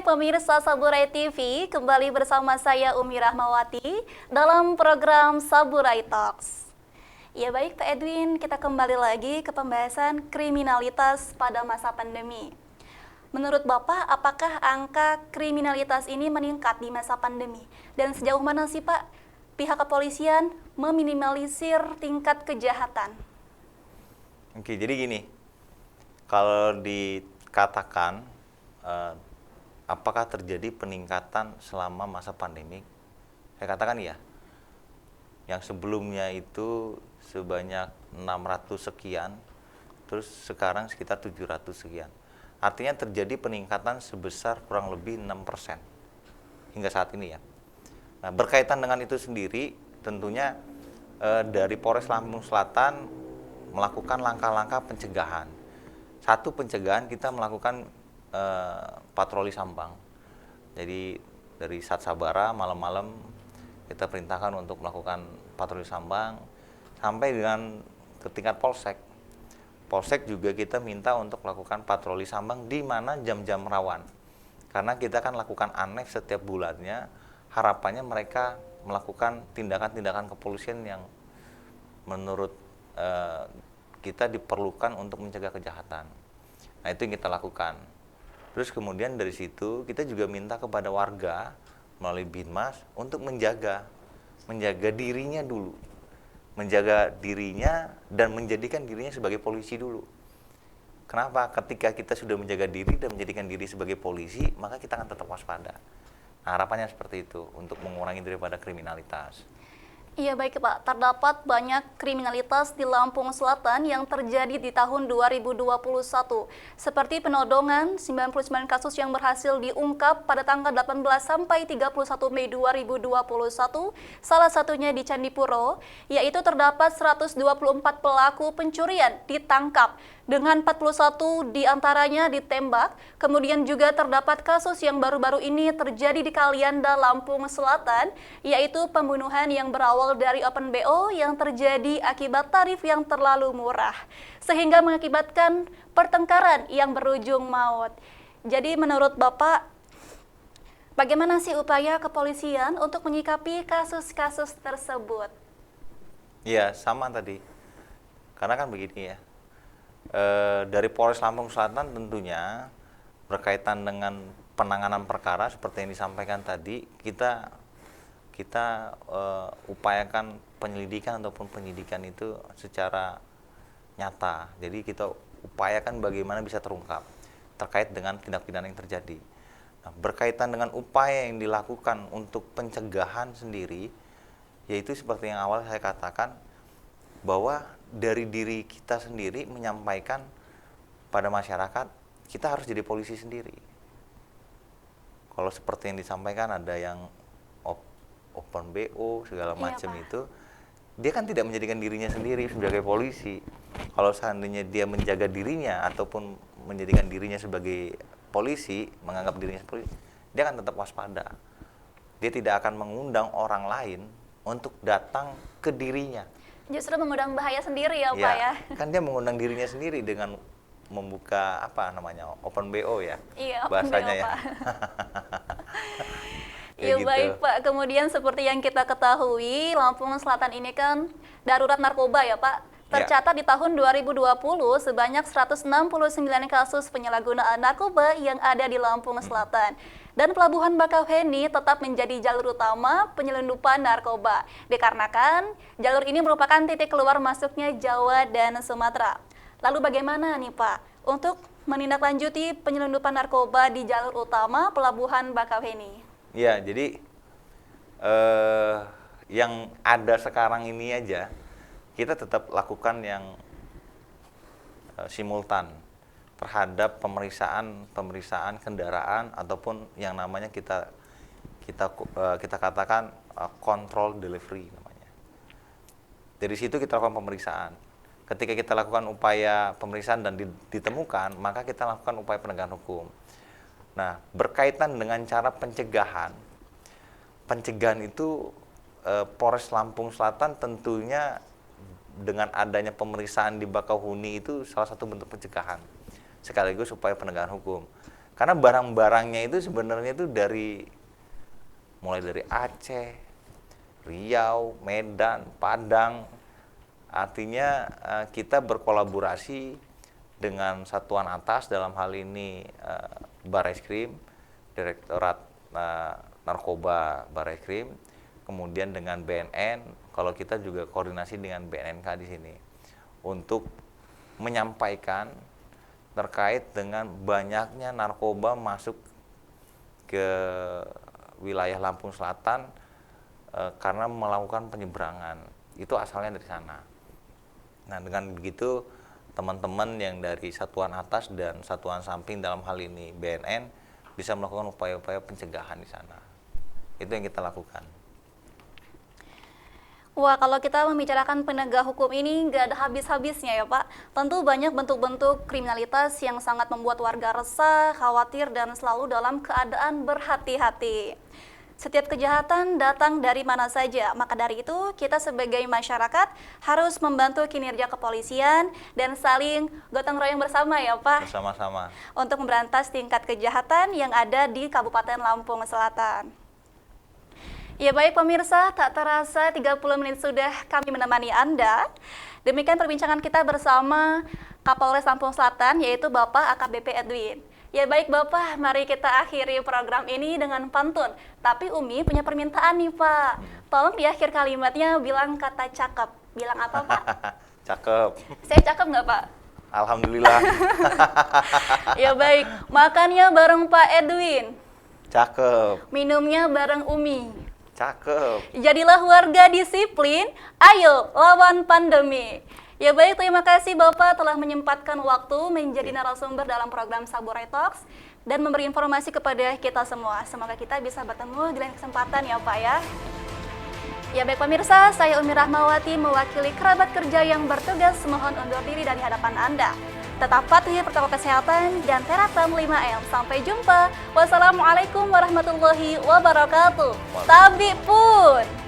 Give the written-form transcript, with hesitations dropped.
pemirsa Saburai TV, kembali bersama saya Umi Rahmawati dalam program Saburai Talks. Ya baik Pak Edwin, kita kembali lagi ke pembahasan kriminalitas pada masa pandemi. Menurut Bapak, apakah angka kriminalitas ini meningkat di masa pandemi? Dan sejauh mana sih Pak pihak kepolisian meminimalisir tingkat kejahatan? Oke, jadi gini, kalau dikatakan apakah terjadi peningkatan selama masa pandemi? Saya katakan iya. Yang sebelumnya itu sebanyak 600 sekian, terus sekarang sekitar 700 sekian. Artinya terjadi peningkatan sebesar kurang lebih 6% hingga saat ini ya. Nah, berkaitan dengan itu sendiri, tentunya dari Polres Lampung Selatan melakukan langkah-langkah pencegahan. Satu, pencegahan kita melakukan patroli Sambang. Jadi dari Sat Sabara malam-malam kita perintahkan untuk melakukan patroli Sambang sampai dengan ke tingkat Polsek. Polsek juga kita minta untuk melakukan patroli Sambang di mana jam-jam rawan. Karena kita kan lakukan aneks setiap bulannya, harapannya mereka melakukan tindakan-tindakan kepolisian yang menurut kita diperlukan untuk mencegah kejahatan. Nah, itu yang kita lakukan. Terus kemudian dari situ kita juga minta kepada warga melalui Binmas untuk menjaga dirinya dulu. Menjaga dirinya dan menjadikan dirinya sebagai polisi dulu. Kenapa? Ketika kita sudah menjaga diri dan menjadikan diri sebagai polisi, maka kita akan tetap waspada. Nah, harapannya seperti itu untuk mengurangi daripada kriminalitas. Iya baik Pak, terdapat banyak kriminalitas di Lampung Selatan yang terjadi di tahun 2021. Seperti penodongan, 99 kasus yang berhasil diungkap pada tanggal 18 sampai 31 Mei 2021, salah satunya di Candipuro, yaitu terdapat 124 pelaku pencurian ditangkap, dengan 41 diantaranya ditembak. Kemudian juga terdapat kasus yang baru-baru ini terjadi di Kalianda, Lampung Selatan, yaitu pembunuhan yang berawal dari open BO yang terjadi akibat tarif yang terlalu murah, sehingga mengakibatkan pertengkaran yang berujung maut. Jadi menurut Bapak, bagaimana sih upaya kepolisian untuk menyikapi kasus-kasus tersebut? Iya, sama tadi. Karena kan begini ya, dari Polres Lampung Selatan tentunya berkaitan dengan penanganan perkara seperti yang disampaikan tadi, kita upayakan penyelidikan ataupun penyidikan itu secara nyata. Jadi kita upayakan bagaimana bisa terungkap terkait dengan tindak pidana yang terjadi. Nah, berkaitan dengan upaya yang dilakukan untuk pencegahan sendiri, yaitu seperti yang awal saya katakan, bahwa dari diri kita sendiri menyampaikan pada masyarakat, kita harus jadi polisi sendiri. Kalau seperti yang disampaikan ada yang open BO segala macam itu, dia kan tidak menjadikan dirinya sendiri sebagai polisi. Kalau seandainya dia menjaga dirinya ataupun menjadikan dirinya sebagai polisi, menganggap dirinya sebagai polisi, dia akan tetap waspada. Dia tidak akan mengundang orang lain untuk datang ke dirinya. Justru mengundang bahaya sendiri ya Pak ya? Kan dia mengundang dirinya sendiri dengan membuka open BO ya, iya, bahasanya BO, ya. Iya gitu. baik Pak, kemudian seperti yang kita ketahui, Lampung Selatan ini kan darurat narkoba ya Pak. Tercatat di tahun 2020 sebanyak 169 kasus penyalahgunaan narkoba yang ada di Lampung Selatan. Dan Pelabuhan Bakauheni tetap menjadi jalur utama penyelundupan narkoba, dikarenakan jalur ini merupakan titik keluar masuknya Jawa dan Sumatera. Lalu bagaimana nih Pak untuk menindaklanjuti penyelundupan narkoba di jalur utama Pelabuhan Bakauheni? Ya, jadi yang ada sekarang ini aja kita tetap lakukan yang simultan terhadap pemeriksaan kendaraan ataupun yang namanya kita katakan control delivery namanya. Dari situ kita lakukan pemeriksaan. Ketika kita lakukan upaya pemeriksaan dan ditemukan, maka kita lakukan upaya penegakan hukum. Nah, berkaitan dengan cara pencegahan itu Polres Lampung Selatan tentunya dengan adanya pemeriksaan di Bakauheni itu salah satu bentuk pencegahan sekaligus upaya penegakan hukum. Karena barang-barangnya itu sebenarnya itu mulai dari Aceh, Riau, Medan, Padang. Artinya kita berkolaborasi dengan satuan atas, dalam hal ini Barreskrim, Direktorat Narkoba Barreskrim, kemudian dengan BNN. Kalau kita juga koordinasi dengan BNNK di sini untuk menyampaikan terkait dengan banyaknya narkoba masuk ke wilayah Lampung Selatan karena melakukan penyeberangan. Itu asalnya dari sana. Nah, dengan begitu teman-teman yang dari satuan atas dan satuan samping, dalam hal ini BNN, bisa melakukan upaya-upaya pencegahan di sana. Itu yang kita lakukan. Wah, kalau kita membicarakan penegak hukum ini nggak ada habis-habisnya ya Pak. Tentu banyak bentuk-bentuk kriminalitas yang sangat membuat warga resah, khawatir, dan selalu dalam keadaan berhati-hati. Setiap kejahatan datang dari mana saja, maka dari itu kita sebagai masyarakat harus membantu kinerja kepolisian dan saling gotong royong bersama ya Pak. Bersama-sama. Untuk memberantas tingkat kejahatan yang ada di Kabupaten Lampung Selatan. Ya baik pemirsa, tak terasa 30 menit sudah kami menemani Anda. Demikian perbincangan kita bersama Kapolres Lampung Selatan, yaitu Bapak AKBP Edwin. Ya baik Bapak, mari kita akhiri program ini dengan pantun. Tapi Umi punya permintaan nih Pak. Tolong di akhir kalimatnya bilang kata cakep. Bilang apa Pak? Cakep. Saya cakep nggak Pak? Alhamdulillah. Ya baik, makannya bareng Pak Edwin. Cakep. Minumnya bareng Umi. Cakep. Jadilah warga disiplin, ayo lawan pandemi. Ya baik, terima kasih Bapak telah menyempatkan waktu menjadi narasumber dalam program Saburai Talks dan memberi informasi kepada kita semua. Semoga kita bisa bertemu di lain kesempatan ya Pak ya. Ya baik pemirsa, saya Umi Rahmawati mewakili kerabat kerja yang bertugas mohon undur diri dari hadapan Anda. Tetap patuhi protokol kesehatan dan teratam 5M. Sampai jumpa. Wassalamualaikum warahmatullahi wabarakatuh. Tabi pun.